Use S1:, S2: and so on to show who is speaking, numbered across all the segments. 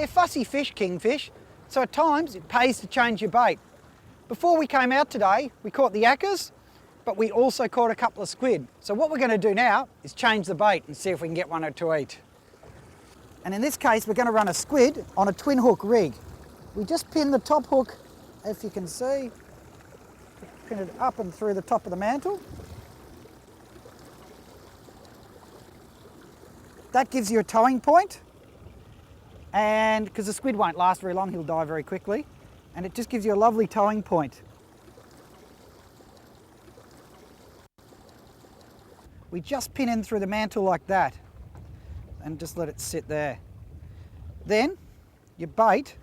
S1: they're fussy fish, kingfish, so at times it pays to change your bait. Before we came out today, we caught the yakkers, but we also caught a couple of squid. So what we're going to do now is change the bait and see if we can get one to eat. And in this case, we're going to run a squid on a twin hook rig. We just pin the top hook, if you can see, pin it up and through the top of the mantle. That gives you a towing point, and because the squid won't last very long, he'll die very quickly, and it just gives you a lovely towing point. We just pin in through the mantle like that and just let it sit there. Then your bait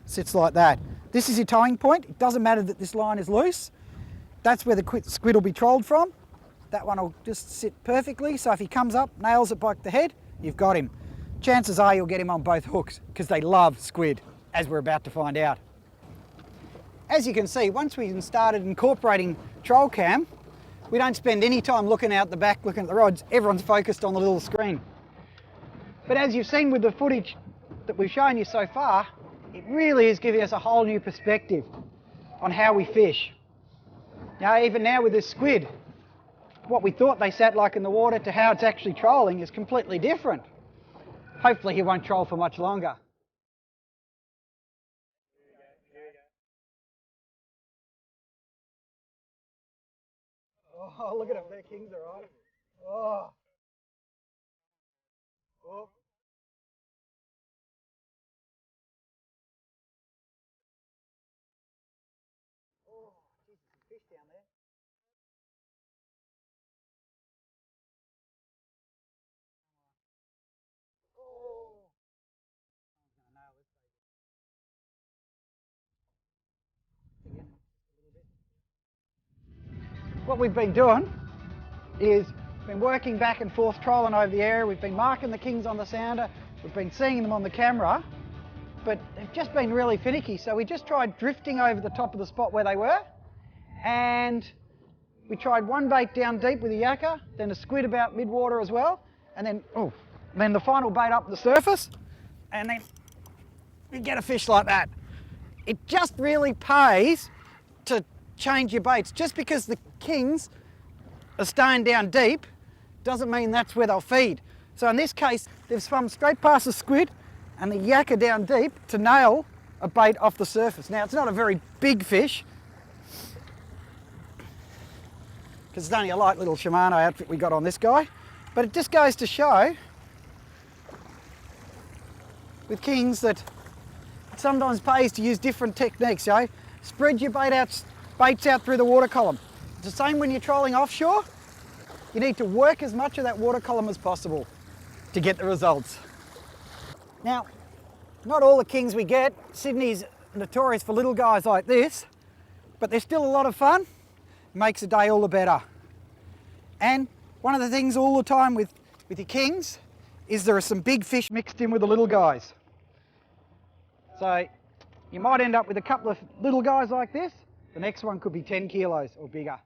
S1: sits like that. This is your towing point. It doesn't matter that this line is loose. That's where the squid will be trolled from. That one will just sit perfectly, so if he comes up, nails it by the head, you've got him. Chances are you'll get him on both hooks because they love squid, as we're about to find out. As you can see, once we started incorporating troll cam, we don't spend any time looking out the back, looking at the rods. Everyone's focused on the little screen. But as you've seen with the footage that we've shown you so far, it really is giving us a whole new perspective on how we fish. Now, even now with this squid, what we thought they sat like in the water to how it's actually trolling is completely different. Hopefully he won't troll for much longer. Oh, look at them, their kings are on. Oh. Oh. Oh, geez, there's some fish down there. Oh. I'm going to nail this baby. Again, a little bit. What we've been doing is been working back and forth, trolling over the area. We've been marking the kings on the sounder. We've been seeing them on the camera, but they've just been really finicky. So we just tried drifting over the top of the spot where they were, and we tried one bait down deep with a yakka, then a squid about mid-water as well, and then the final bait up the surface, and then you get a fish like that. It just really pays to change your baits. Just because the kings are staying down deep doesn't mean that's where they'll feed. So in this case, they've swum straight past the squid and the yakka down deep to nail a bait off the surface. Now, it's not a very big fish, because it's only a light little Shimano outfit we got on this guy, but it just goes to show with kings that it sometimes pays to use different techniques. Spread your baits out through the water column. It's the same when you're trolling offshore. You need to work as much of that water column as possible to get the results. Now, not all the kings we get. Sydney's notorious for little guys like this, but they're still a lot of fun. Makes the day all the better. And one of the things all the time with your kings is there are some big fish mixed in with the little guys. So you might end up with a couple of little guys like this. The next one could be 10 kilos or bigger.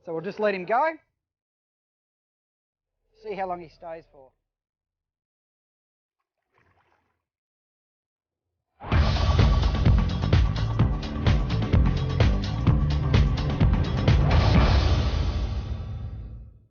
S1: So we'll just let him go. See how long he stays for.